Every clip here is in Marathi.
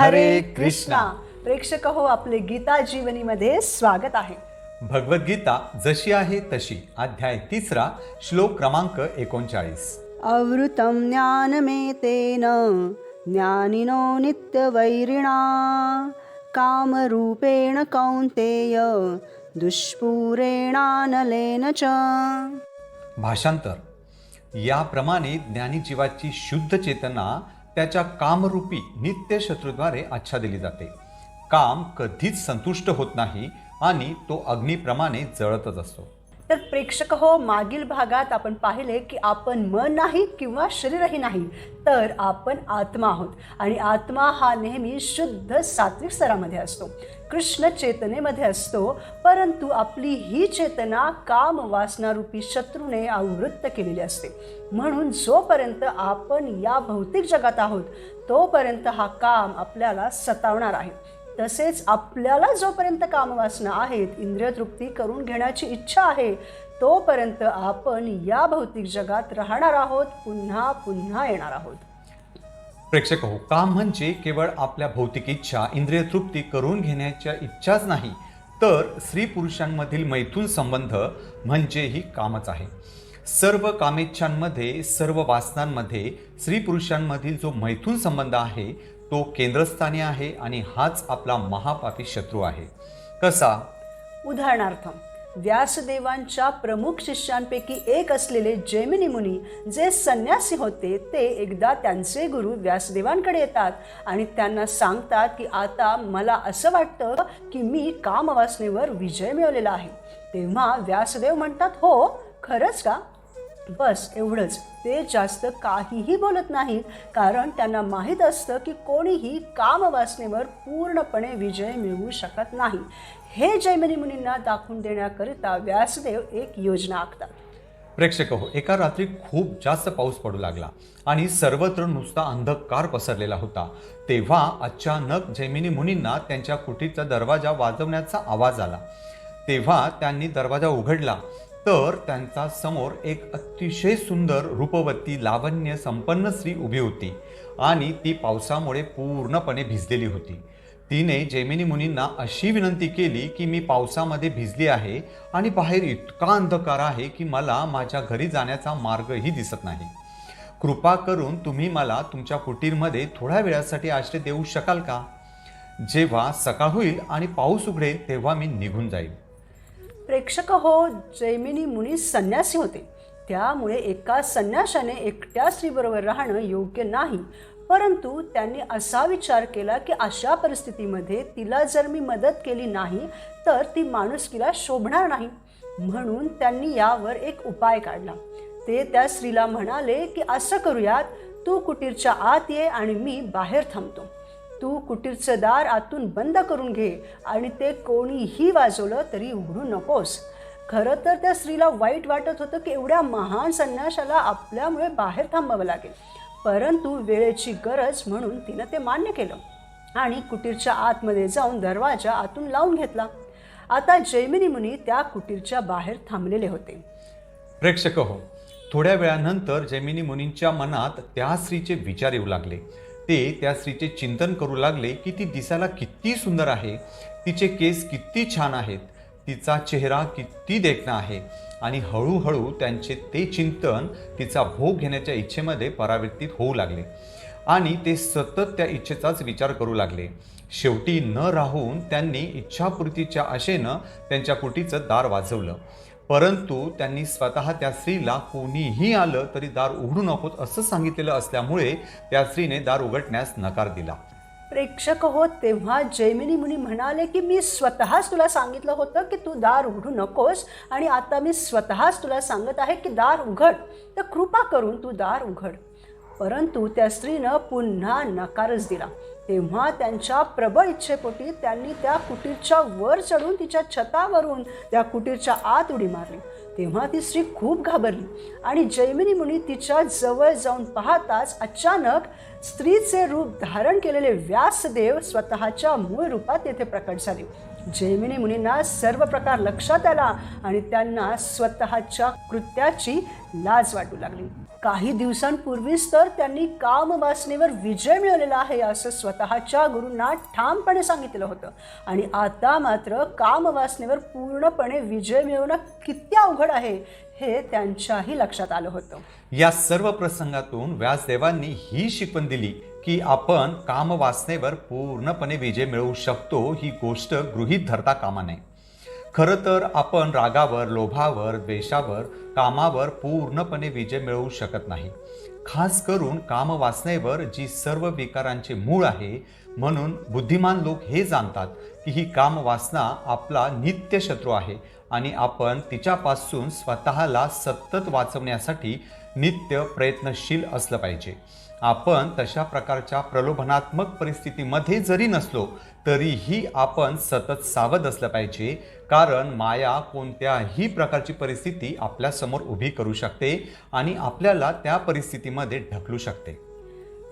हरे कृष्णा. प्रेक्षक हो, आपले गीता जीवनीमध्ये स्वागत आहे. भगवद्गीता जशी आहे तशी, अध्याय 3, श्लोक क्रमांक 39. अवृतं ज्ञानमेतेन ज्ञानिनो नित्यवैरिणा कामरूपेण कौन्तेय दुष्पूरेणानलेन च. भाषांतर. याप्रमाणे ज्ञानी जीवाची शुद्ध चेतना त्याच्या कामरूपी नित्य शत्रूद्वारे आच्छादिली जाते. काम कधीच संतुष्ट होत नाही आणि तो अग्नीप्रमाणे जळतच असतो. तर प्रेक्षक हो, मागील भागात आपण पाहिले की आपण मन नाही किंवा शरीरही नाही, तर आपण आत्मा आहोत. आणि आत्मा हा नेहमी शुद्ध सात्विक स्तरामध्ये असतो, कृष्ण चेतनेमध्ये असतो. परंतु आपली ही चेतना काम वासनारूपी शत्रूने आवृत्त केलेली असते. म्हणून जोपर्यंत आपण या भौतिक जगात आहोत तोपर्यंत हा काम आपल्याला सतावणार आहे. तसेच आपल्याला जोपर्यंत कामवासना आहेत, इंद्रिय तृप्ती करून घेण्याची इच्छा आहे, तोपर्यंत आपण या भौतिक जगात राहणार आहोत, पुन्हा पुन्हा येणार आहोत. प्रेक्षक हो, काम म्हणजे केवळ आपल्या भौतिक इच्छा, इंद्रिय तृप्ती करून घेण्याच्या इच्छाच नाही, तर स्त्री पुरुषांमधील मैथुन संबंध म्हणजेही कामच आहे. सर्व कामेच्छांमध्ये, सर्व वासनांमध्ये स्त्री पुरुषांमधील जो मैथुन संबंध आहे तो केंद्रस्थानी आहे आणि हाच आपला महापापी शत्रू आहे. कसा? उदाहरणार्थ, व्यासदेवांच्या प्रमुख शिष्यांपैकी एक असलेले जैमिनी मुनी जे संन्यासी होते, ते एकदा त्यांचे गुरु व्यासदेवांकडे येतात आणि त्यांना सांगतात की आता मला असं वाटतं की मी कामवासनेवर विजय मिळवलेला आहे. तेव्हा व्यासदेव म्हणतात, हो खरंच का? बस एवढंच. ते जास्त काहीही बोलत नाहीत, कारण त्यांना माहीत असतं की कोणीही कामवासनेवर पूर्णपणे विजय मिळवू शकत नाही. हे जैमिनी मुनींना दाखवून देण्याकरिता व्यासदेव एक योजना आखतात. प्रेक्षक हो, एका रात्री खूप जास्त पाऊस पडू लागला आणि सर्वत्र नुसता अंधकार पसरलेला होता. तेव्हा अचानक जैमिनी मुनींना त्यांच्या कुटीचा दरवाजा वाजवण्याचा आवाज आला. तेव्हा त्यांनी दरवाजा उघडला तर त्यांचा समोर एक अतिशय सुंदर, रूपवती, लावण्य संपन्न स्त्री उभी होती आणि ती पावसामुळे पूर्णपणे भिजलेली होती. तिने जैमिनी मुनींना अशी विनंती केली की मी पावसामध्ये भिजली आहे आणि बाहेर इतका अंधकार आहे की मला माझ्या घरी जाण्याचा मार्गही दिसत नाही. कृपा करून तुम्ही मला तुमच्या कुटीरमध्ये थोड्या वेळासाठी आश्रय देऊ शकाल का? जेव्हा सकाळ होईल आणि पाऊस उघडेल तेव्हा मी निघून जाईल. प्रेक्षक हो, जैमिनी मुनी संन्यासी होते, त्यामुळे एका संन्याशाने एकट्या स्त्रीबरोबर राहणं योग्य नाही. परंतु त्यांनी असा विचार केला की अशा परिस्थितीमध्ये तिला जर मी मदत केली नाही तर ती माणुसकीला शोभणार नाही. म्हणून त्यांनी यावर एक उपाय काढला. ते त्या स्त्रीला म्हणाले की असं करूयात, तू कुटीरच्या आत ये आणि मी बाहेर थांबतो. तू कुटीरचं दार आतून बंद करून घे आणि ते कोणीही वाजवलं तरी उघडू नकोस. खरं तर त्या स्त्रीला वाईट वाटत होतं की एवढ्या महान संन्याशाला आपल्यामुळे बाहेर थांबावं लागेल. परंतु वेळेची गरज म्हणून तिनं ते मान्य केलं आणि कुटीरच्या आतमध्ये जाऊन दरवाजा आतून लावून घेतला. आता जैमिनी मुनी त्या कुटीरच्या बाहेर थांबलेले होते. प्रेक्षक हो, थोड्या वेळानंतर जैमिनी मुनींच्या मनात त्या स्त्रीचे विचार येऊ लागले. ते त्या स्त्रीचे चिंतन करू लागले की ती दिसायला किती सुंदर आहे, तिचे केस किती छान आहेत, तिचा चेहरा किती देखणा आहे. आणि हळूहळू त्यांचे ते चिंतन तिचा भोग घेण्याच्या इच्छेमध्ये परावर्तित होऊ लागले आणि ते सतत त्या इच्छेचाच विचार करू लागले. शेवटी न राहून त्यांनी इच्छापूर्तीच्या आशेनं त्यांच्या कुटीचं दार वाजवलं. परंतु त्यांनी स्वतः त्या स्त्रीला कोणीही आलं तरी दार उघडू नकोस असं सांगितलेलं असल्यामुळे त्या स्त्रीने दार उघडण्यास नकार दिला. प्रेक्षक हो, तेव्हा जैमिनी मुनी म्हणाले की मी स्वतःच तुला सांगितलं होतं की तू दार उघडू नकोस आणि आता मी स्वतःच तुला सांगत आहे की दार उघड, तर कृपा करून तू दार उघड. परंतु त्या स्त्रीनं पुन्हा नकारच दिला. तेव्हा त्यांच्या प्रबळ इच्छेपोटी त्यांनी त्या कुटीरच्या वर चढून तिच्या छतावरून त्या कुटीरच्या आत उडी मारली. तेव्हा ती स्त्री खूप घाबरली आणि जैमिनी मुनी तिच्या जवळ जाऊन पाहताच अचानक स्त्रीचे रूप धारण केलेले व्यासदेव स्वतःच्या मूळ रूपात तेथे प्रकट झाले जैमिनी मुनींना सर्व प्रकार लक्षात आला आणि त्यांना स्वतःच्या कृत्याची लाज वाटू लागली. काही दिवसांपूर्वीच तर त्यांनी कामवासनेवर विजय मिळवलेला आहे असं स्वतःच्या गुरूंना ठामपणे सांगितलं होतं, आणि आता मात्र कामवासनेवर पूर्णपणे विजय मिळवणं किती अवघड आहे हे त्यांच्याही लक्षात आलं होतं. या सर्व प्रसंगातून व्यासदेवांनी ही शिकवण दिली की आपण कामवासनेवर पूर्णपणे विजय मिळवू शकतो ही गोष्ट गृहीत धरता कामा नये. खरं तर आपण रागावर, लोभावर, द्वेषावर, कामावर पूर्णपणे विजय मिळवू शकत नाही. खास करून कामवासनेवर जी सर्व विकारांचे मूळ आहे. म्हणून बुद्धिमान लोक हे जाणतात की ही कामवासना आपला नित्य शत्रू आहे आणि आपण तिच्यापासून स्वतःला सतत वाचवण्यासाठी नित्य प्रयत्नशील असलं पाहिजे. आपण तशा प्रकारच्या प्रलोभनात्मक परिस्थितीमध्ये जरी नसलो तरीही आपण सतत सावध असलं पाहिजे, कारण माया कोणत्याही प्रकारची परिस्थिती आपल्यासमोर उभी करू शकते आणि आपल्याला त्या परिस्थितीमध्ये ढकलू शकते.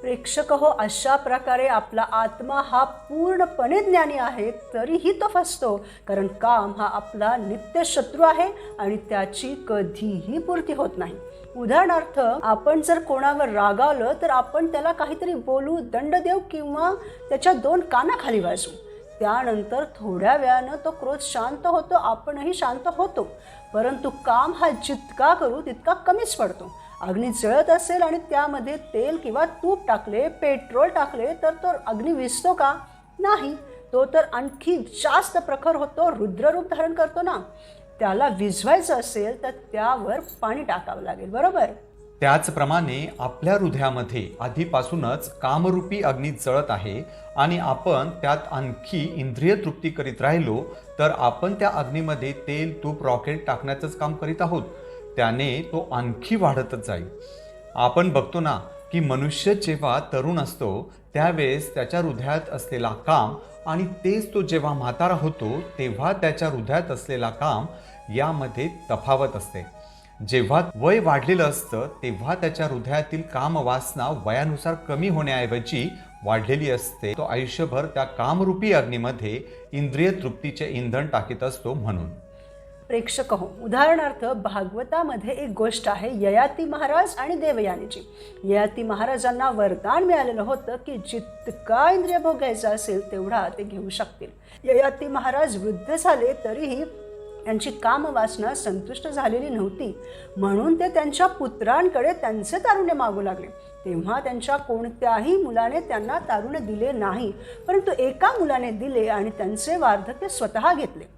प्रेक्षक हो, अशा प्रकारे आपला आत्मा हा पूर्णपणे ज्ञानी आहे तरीही तो फसतो, कारण काम हा आपला नित्य शत्रू आहे आणि त्याची कधीही पूर्ती होत नाही. उदाहरणार्थ, आपण जर कोणावर रागावलं तर आपण त्याला काहीतरी बोलू, दंड देऊ किंवा त्याच्या 2 कानाखाली वाजू. त्यानंतर थोड्या वेळानं तो क्रोध शांत होतो, आपणही शांत होतो. परंतु काम हा जितका करू तितका कमीच पडतो. अग्नी जळत असेल आणि त्यामध्ये तेल किंवा तूप टाकले, पेट्रोल टाकले तर तो अग्नी विझतो का? नाही, तो तर आणखी जास्त प्रखर होतो, रुद्ररूप धारण करतो ना. त्याला विझवायचं असेल तर त्यावर पाणी टाकावं लागेल, बरोबर? त्याचप्रमाणे आपल्या हृदयामध्ये आधीपासूनच कामरूपी अग्नी जळत आहे आणि आपण त्यात आणखी इंद्रिय तृप्ती करीत राहिलो तर आपण त्या अग्नीमध्ये तेल, तूप, रॉकेट टाकण्याचंच काम करीत आहोत. त्याने तो आणखी वाढतच जाईल. आपण बघतो ना की मनुष्य जेव्हा तरुण असतो त्यावेळेस त्याच्या हृदयात असलेला काम आणि तेच तो जेव्हा म्हातारा होतो तेव्हा त्याच्या हृदयात असलेला काम यामध्ये तफावत असते. जेव्हा वय वाढलेलं असतं तेव्हा त्याच्या हृदयातील कामवासना वयानुसार कमी होण्याऐवजी वाढलेली असते. तो आयुष्यभर त्या कामरूपी अग्नीमध्ये इंद्रिय तृप्तीचे इंधन टाकीत असतो. म्हणून प्रेक्षक हो, उदाहरणार्थ भागवतामध्ये एक गोष्ट आहे ययाती महाराज आणि देवयानीची. ययाती महाराजांना वरदान मिळालेलं होतं की जितका इंद्रिय भोग घ्यायचा असेल तेवढा ते घेऊ शकतील. ययाती महाराज वृद्ध झाले तरीही त्यांची कामवासना संतुष्ट झालेली नव्हती, म्हणून ते त्यांच्या पुत्रांकडे त्यांचे तारुण्य मागू लागले. तेव्हा त्यांच्या कोणत्याही मुलाने त्यांना तारुण्य दिले नाही, परंतु एका मुलाने दिले आणि त्यांचे वार्धक्य स्वतः घेतले.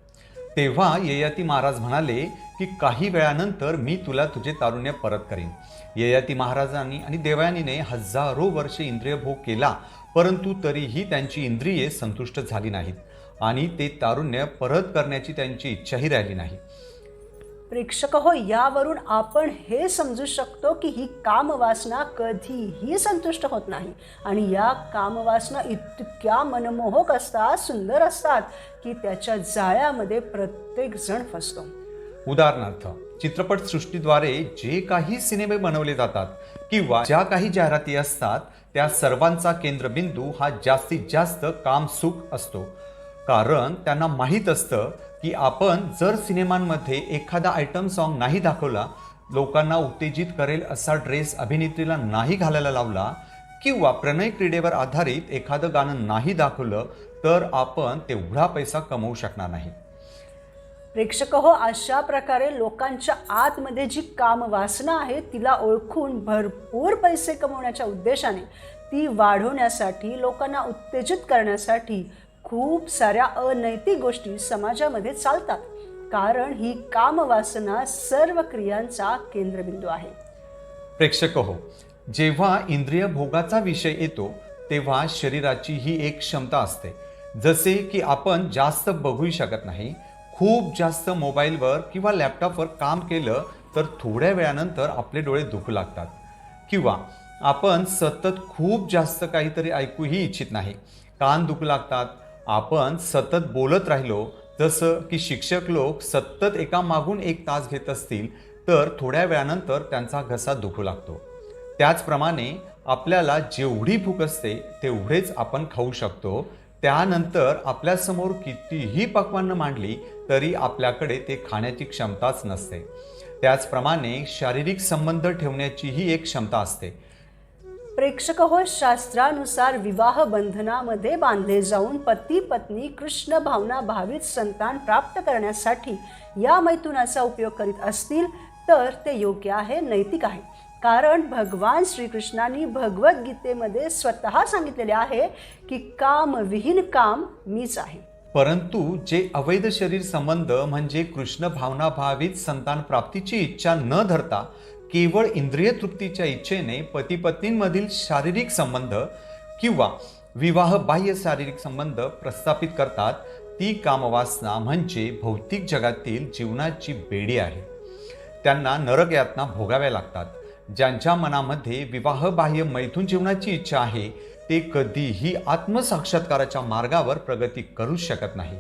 तेव्हा ययाती महाराज म्हणाले की काही वेळानंतर मी तुला तुझे तारुण्य परत करीन. ययाती महाराजांनी आणि देवयानीने हजारो वर्षे इंद्रिय भोग केला, परंतु तरीही त्यांची इंद्रिये संतुष्ट झाली नाहीत आणि ते तारुण्य परत करण्याची त्यांची इच्छाही राहिली नाही. प्रेक्षक हो, यावरून आपण हे समजू शकतो की ही कामवासना कधीही संतुष्ट होत नाही आणि या कामवासना इतक्या मनमोहक असतात, सुंदर असतात की त्याच्या जाळ्यामध्ये प्रत्येक जण फसतो. उदाहरणार्थ, चित्रपटसृष्टीद्वारे जे काही सिनेमे बनवले जातात किंवा ज्या काही जाहिराती असतात त्या सर्वांचा केंद्रबिंदू हा जास्तीत जास्त कामसुख असतो. कारण त्यांना माहीत असतं की आपण जर सिनेमांमध्ये एखादा आयटम सॉन्ग नाही दाखवला, लोकांना उत्तेजित करेल असा ड्रेस अभिनेत्रीला नाही घालायला लावला किंवा प्रणय क्रीडेवर आधारित एखादं गाणं नाही दाखवलं तर आपण तेवढा पैसा कमवू शकणार नाही. प्रेक्षक हो, अशा प्रकारे लोकांच्या आतमध्ये जी कामवासना आहे तिला ओळखून भरपूर पैसे कमवण्याच्या उद्देशाने, ती वाढवण्यासाठी, लोकांना उत्तेजित करण्यासाठी खूप साऱ्या अनैतिक गोष्टी समाजामध्ये चालतात, कारण ही कामवासना सर्व क्रियांचा केंद्रबिंदू आहे. प्रेक्षक हो, जेव्हा इंद्रिय भोगाचा विषय येतो तेव्हा शरीराची ही एक क्षमता असते. जसे की आपण जास्त बघूही शकत नाही. खूप जास्त मोबाईलवर किंवा लॅपटॉपवर काम केलं तर थोड्या वेळानंतर आपले डोळे दुखू लागतात. किंवा आपण सतत खूप जास्त काहीतरी ऐकूही इच्छित नाही, कान दुखू लागतात. आपण सतत बोलत राहिलो, जसं की शिक्षक लोक सतत एकामागून एक तास घेत असतील तर थोड्या वेळानंतर त्यांचा घसा दुखू लागतो. त्याचप्रमाणे आपल्याला जेवढी भूक असते तेवढेच आपण खाऊ शकतो, त्यानंतर आपल्यासमोर कितीही पक्वान्न मांडली तरी आपल्याकडे ते खाण्याची क्षमताच नसते. त्याचप्रमाणे शारीरिक संबंध ठेवण्याची ही एक क्षमता असते. प्रेक्षक हो, शास्त्रानुसार विवाह बंधनामध्ये बांधले जाऊन पती पत्नी कृष्ण भावना भावित संतान प्राप्त करण्यासाठी या मैथुनाचा उपयोग करीत असतील तर ते योग्य आहे, नैतिक आहे. कारण भगवान श्रीकृष्णांनी भगवद्गीतेमध्ये स्वतः सांगितलेले आहे की काम विहीन काम मीच आहे. परंतु जे अवैध शरीर संबंध म्हणजे कृष्ण भावना भावित संतान प्राप्तीची इच्छा न धरता केवळ इंद्रिय तृप्तीच्या इच्छेने पती पत्नींमधील शारीरिक संबंध किंवा विवाह बाह्य शारीरिक संबंध प्रस्थापित करतात, ती कामवासना म्हणजे भौतिक जगातील जीवनाची बेडी आहे. त्यांना नरक यातना भोगाव्या लागतात. ज्यांच्या मनामध्ये विवाह बाह्य मैथुन जीवनाची इच्छा आहे ते कधीही आत्मसाक्षात्काराच्या मार्गावर प्रगती करू शकत नाही.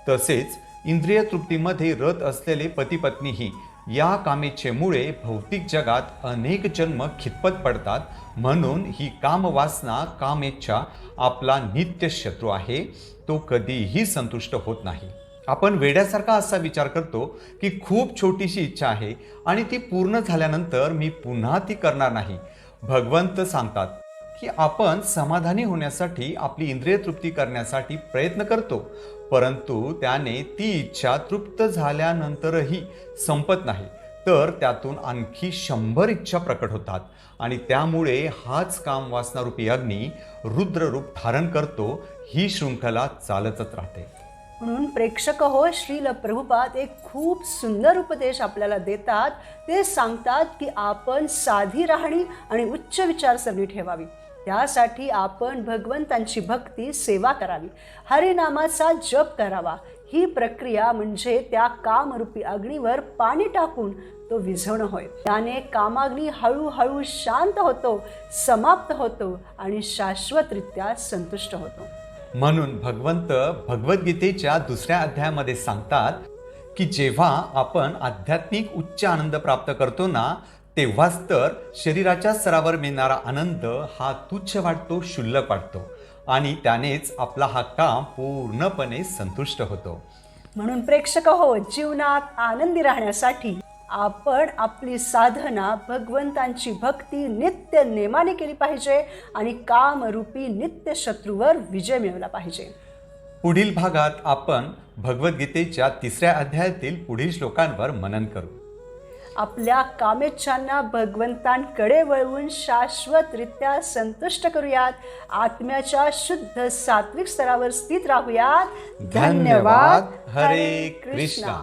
तसेच इंद्रिय तृप्तीमध्ये रत असलेले पती पत्नीही या कामेच्छेमुळे भौतिक जगात अनेक जन्म खितपत पडतात. म्हणून ही कामवासना कामेच्छा आपला नित्य शत्रू आहे. तो कधीही संतुष्ट होत नाही. आपण वेड्यासारखा असा विचार करतो की खूप छोटीशी इच्छा आहे आणि ती पूर्ण झाल्यानंतर मी पुन्हा ती करणार नाही. भगवंत सांगतात की आपण समाधानी होण्यासाठी आपली इंद्रिय तृप्ती करण्यासाठी प्रयत्न करतो, परंतु त्याने ती इच्छा तृप्त झाल्यानंतरही संपत नाही, तर त्यातून आणखी 100 इच्छा प्रकट होतात आणि त्यामुळे हाच कामवासनारूपी अग्नी रुद्ररूप धारण करतो. ही शृंखला चालतच राहते. म्हणून प्रेक्षक हो, श्रील प्रभुपाद एक खूप सुंदर उपदेश आपल्याला देतात. ते सांगतात की आपण साधी राहणी आणि उच्च विचारसरणी ठेवावी. त्यासाठी आपण भगवंतांची भक्ती सेवा करावी, हरिनामाचा जप करावा. ही प्रक्रिया म्हणजे त्या कामरूपी अग्नीवर पाणी टाकून तो विझवणं होय. त्याने कामाग्नी हळूहळू शांत होतो, समाप्त होतो आणि शाश्वतरित्या संतुष्ट होतो. म्हणून भगवंत भगवद्गीतेच्या 2ऱ्या अध्यायामध्ये सांगतात की जेव्हा आपण आध्यात्मिक उच्च आनंद प्राप्त करतो ना, तेव्हाच तर शरीराच्या स्तरावर मिळणारा आनंद हा तुच्छ वाटतो, क्षुल्लक वाटतो आणि त्यानेच आपला हा काम पूर्णपणे संतुष्ट होतो. म्हणून प्रेक्षक हो, जीवनात आनंदी राहण्यासाठी आपण आपली साधना भगवंतांची भक्ती नित्य नेमाने केली पाहिजे आणि कामरूपी नित्य शत्रूवर विजय मिळवला पाहिजे. पुढील भागात आपण भगवद्गीतेच्या 3ऱ्या अध्यायातील पुढील श्लोकांवर मनन करू. आपल्या कामेच्छांना भगवंतांकडे वळवून शाश्वतरित्या संतुष्ट करूयात. आत्म्याच्या शुद्ध सात्विक स्तरावर स्थित राहूयात. धन्यवाद. हरे कृष्णा.